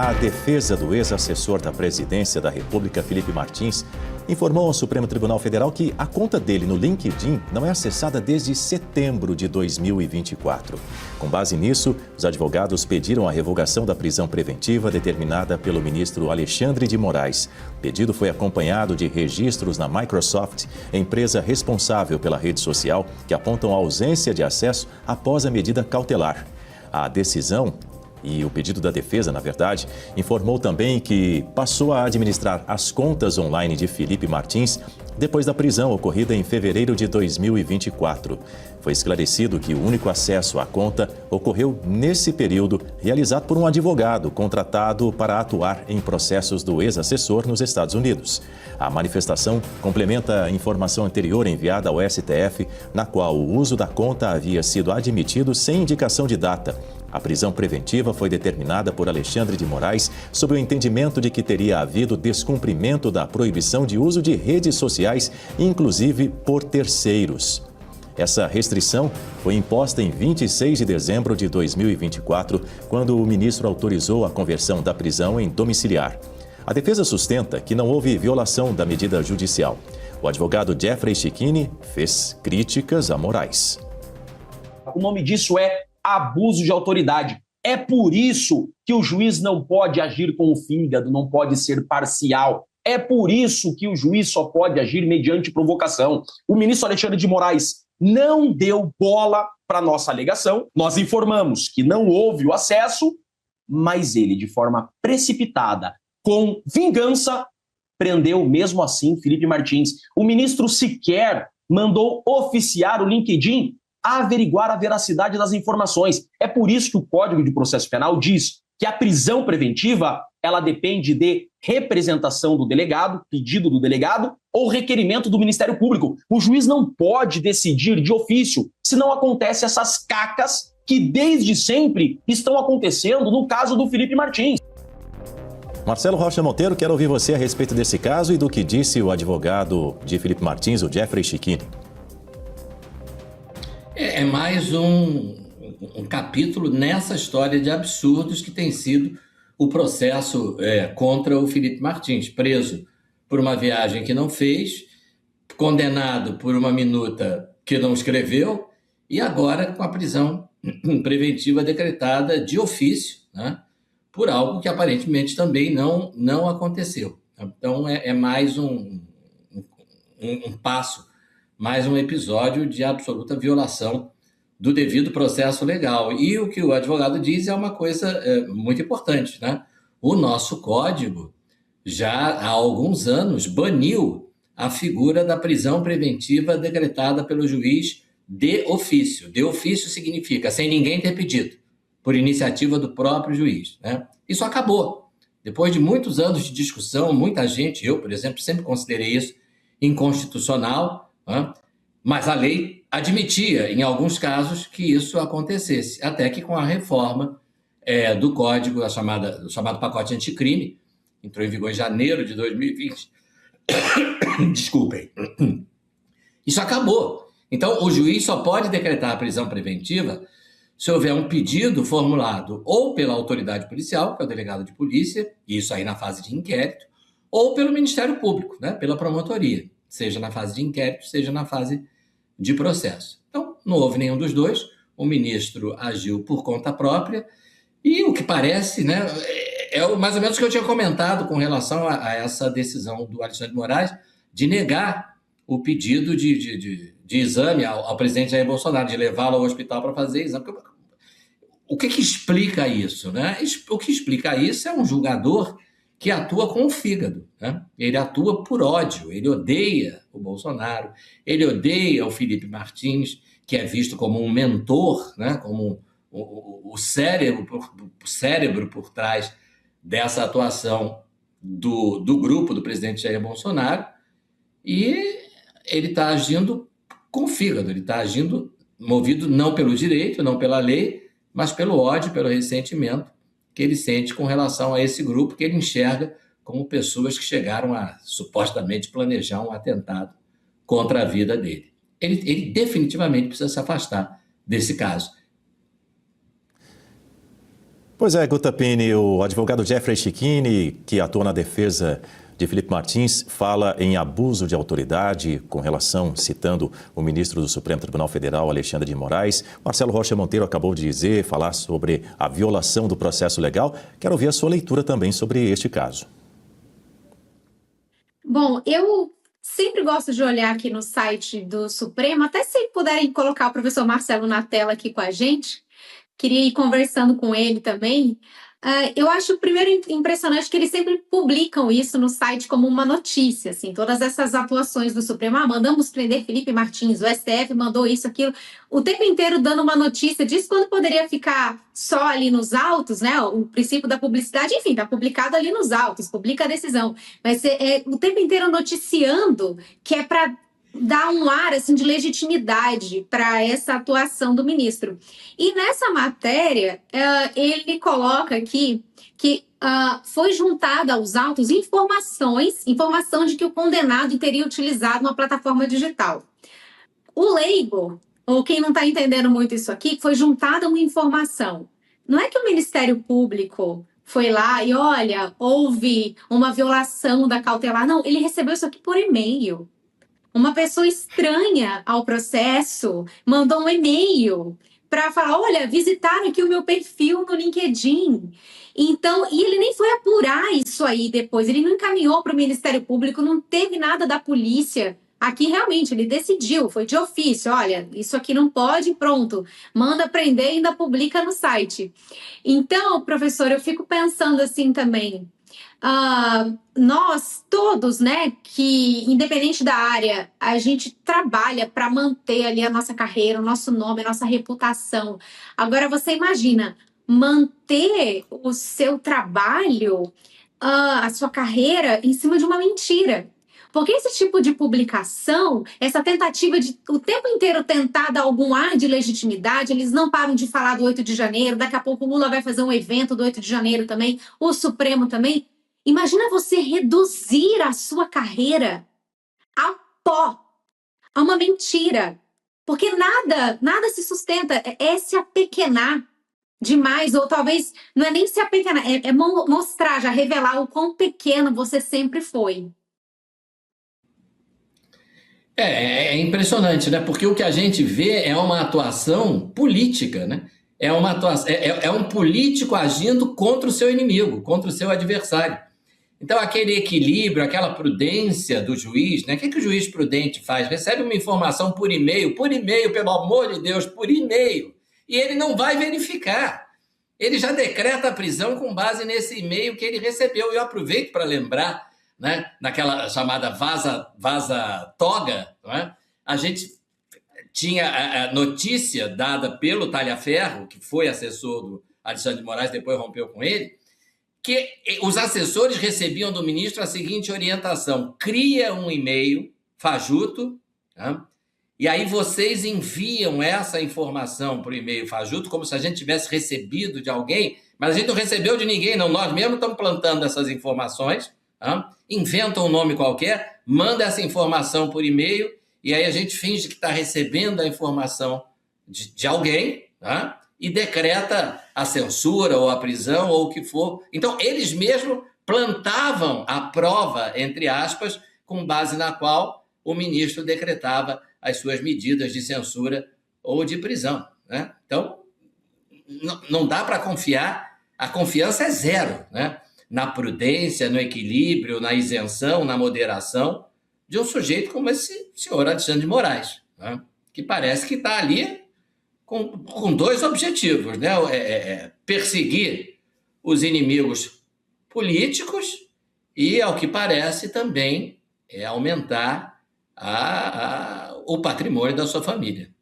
A defesa do ex-assessor da Presidência da República, Felipe Martins, informou ao Supremo Tribunal Federal que a conta dele no LinkedIn não é acessada desde setembro de 2024. Com base nisso, os advogados pediram a revogação da prisão preventiva determinada pelo ministro Alexandre de Moraes. O pedido foi acompanhado de registros na Microsoft, empresa responsável pela rede social, que apontam a ausência de acesso após a medida cautelar. A decisão e o pedido da defesa, na verdade, informou também que passou a administrar as contas online de Felipe Martins depois da prisão ocorrida em fevereiro de 2024. Foi esclarecido que o único acesso à conta ocorreu nesse período, realizado por um advogado contratado para atuar em processos do ex-assessor nos Estados Unidos. A manifestação complementa a informação anterior enviada ao STF, na qual o uso da conta havia sido admitido sem indicação de data. A prisão preventiva foi determinada por Alexandre de Moraes sob o entendimento de que teria havido descumprimento da proibição de uso de redes sociais, inclusive por terceiros. Essa restrição foi imposta em 26 de dezembro de 2024, quando o ministro autorizou a conversão da prisão em domiciliar. A defesa sustenta que não houve violação da medida judicial. O advogado Jeffrey Chicchini fez críticas a Moraes. O nome disso é abuso de autoridade. É por isso que o juiz não pode agir com o fígado, não pode ser parcial. É por isso que o juiz só pode agir mediante provocação. O ministro Alexandre de Moraes não deu bola para nossa alegação. Nós informamos que não houve o acesso, mas ele, de forma precipitada, com vingança, prendeu mesmo assim Felipe Martins. O ministro sequer mandou oficiar o LinkedIn a averiguar a veracidade das informações. É por isso que o Código de Processo Penal diz que a prisão preventiva ela depende de representação do delegado, pedido do delegado ou requerimento do Ministério Público. O juiz não pode decidir de ofício se não acontece essas cacas que desde sempre estão acontecendo no caso do Felipe Martins. Marcelo Rocha Monteiro, quero ouvir você a respeito desse caso e do que disse o advogado de Felipe Martins, o Jeffrey Chicchini. É mais um capítulo nessa história de absurdos que tem sido o processo contra o Felipe Martins, preso por uma viagem que não fez, condenado por uma minuta que não escreveu e agora com a prisão preventiva decretada de ofício, né, por algo que aparentemente também não aconteceu. Então é mais um passo, mais um episódio de absoluta violação do devido processo legal. E o que o advogado diz é uma coisa muito importante, né? O nosso código já há alguns anos baniu a figura da prisão preventiva decretada pelo juiz de ofício. De ofício significa sem ninguém ter pedido, por iniciativa do próprio juiz, né? Isso acabou. Depois de muitos anos de discussão, muita gente, eu, por exemplo, sempre considerei isso inconstitucional, né? Mas a lei admitia, em alguns casos, que isso acontecesse, até que com a reforma do Código, o chamado pacote anticrime, entrou em vigor em janeiro de 2020. Desculpem. Isso acabou. Então, o juiz só pode decretar a prisão preventiva se houver um pedido formulado ou pela autoridade policial, que é o delegado de polícia, isso aí na fase de inquérito, ou pelo Ministério Público, né, pela promotoria, seja na fase de inquérito, seja na fase de processo. Então, não houve nenhum dos dois, o ministro agiu por conta própria, e o que parece, né, é mais ou menos o que eu tinha comentado com relação a essa decisão do Alexandre de Moraes de negar o pedido de exame ao presidente Jair Bolsonaro, de levá-lo ao hospital para fazer exame. O que explica isso, né? O que explica isso é um julgador que atua com o fígado, né? Ele atua por ódio, ele odeia o Bolsonaro, ele odeia o Felipe Martins, que é visto como um mentor, né? Como o cérebro por trás dessa atuação do grupo do presidente Jair Bolsonaro, e ele está agindo com o fígado, ele está agindo movido não pelo direito, não pela lei, mas pelo ódio, pelo ressentimento que ele sente com relação a esse grupo que ele enxerga como pessoas que chegaram a supostamente planejar um atentado contra a vida dele. Ele definitivamente precisa se afastar desse caso. Pois é, Guta Pini, o advogado Jeffrey Chicchini, que atua na defesa de Felipe Martins, fala em abuso de autoridade com relação, citando o ministro do Supremo Tribunal Federal, Alexandre de Moraes. Marcelo Rocha Monteiro acabou de falar sobre a violação do processo legal. Quero ouvir a sua leitura também sobre este caso. Bom, eu sempre gosto de olhar aqui no site do Supremo, até se puderem colocar o professor Marcelo na tela aqui com a gente, queria ir conversando com ele também. Eu acho, primeiro, impressionante que eles sempre publicam isso no site como uma notícia, assim, todas essas atuações do Supremo. Mandamos prender Felipe Martins, o STF mandou isso, aquilo, o tempo inteiro dando uma notícia disso, quando poderia ficar só ali nos autos, né? O princípio da publicidade, enfim, está publicado ali nos autos, publica a decisão. Mas o tempo inteiro noticiando, que é para dar um ar assim, de legitimidade para essa atuação do ministro. E nessa matéria, ele coloca aqui que foi juntada aos autos informação de que o condenado teria utilizado uma plataforma digital. O leigo, ou quem não está entendendo muito isso aqui, foi juntada uma informação. Não é que o Ministério Público foi lá e, olha, houve uma violação da cautelar. Não, ele recebeu isso aqui por e-mail. Uma pessoa estranha ao processo mandou um e-mail para falar, olha, visitaram aqui o meu perfil no LinkedIn. Então, e ele nem foi apurar isso aí depois, ele não encaminhou para o Ministério Público, não teve nada da polícia. Aqui, realmente, ele decidiu, foi de ofício, olha, isso aqui não pode, pronto, manda prender e ainda publica no site. Então, professor, eu fico pensando assim também, nós todos, né, que independente da área, a gente trabalha para manter ali a nossa carreira, o nosso nome, a nossa reputação. Agora você imagina manter o seu trabalho, a sua carreira em cima de uma mentira. Porque esse tipo de publicação, essa tentativa de o tempo inteiro tentar dar algum ar de legitimidade, eles não param de falar do 8 de janeiro, daqui a pouco o Lula vai fazer um evento do 8 de janeiro também, o Supremo também. Imagina você reduzir a sua carreira a pó, a uma mentira. Porque nada se sustenta, é se apequenar demais, ou talvez não é nem se apequenar, é mostrar, já revelar o quão pequeno você sempre foi. É impressionante, né? Porque o que a gente vê é uma atuação política, né? É um político agindo contra o seu inimigo, contra o seu adversário. Então, aquele equilíbrio, aquela prudência do juiz, né? O que o juiz prudente faz? Recebe uma informação por e-mail, pelo amor de Deus, por e-mail, e ele não vai verificar. Ele já decreta a prisão com base nesse e-mail que ele recebeu. Eu aproveito para lembrar, né, naquela chamada vaza-toga, não é? A gente tinha a notícia dada pelo Talhaferro, que foi assessor do Alexandre de Moraes, depois rompeu com ele, que os assessores recebiam do ministro a seguinte orientação: cria um e-mail fajuto, né? E aí vocês enviam essa informação por e-mail fajuto, como se a gente tivesse recebido de alguém, mas a gente não recebeu de ninguém, não. Nós mesmos estamos plantando essas informações, né? Inventa um nome qualquer, manda essa informação por e-mail, e aí a gente finge que está recebendo a informação de alguém, né? E decreta a censura ou a prisão ou o que for. Então, eles mesmos plantavam a prova, entre aspas, com base na qual o ministro decretava as suas medidas de censura ou de prisão, né? Então, não dá para confiar, a confiança é zero, né? Na prudência, no equilíbrio, na isenção, na moderação de um sujeito como esse senhor Alexandre de Moraes, né? Que parece que está ali com dois objetivos, né? Perseguir os inimigos políticos e, ao que parece, também aumentar o patrimônio da sua família.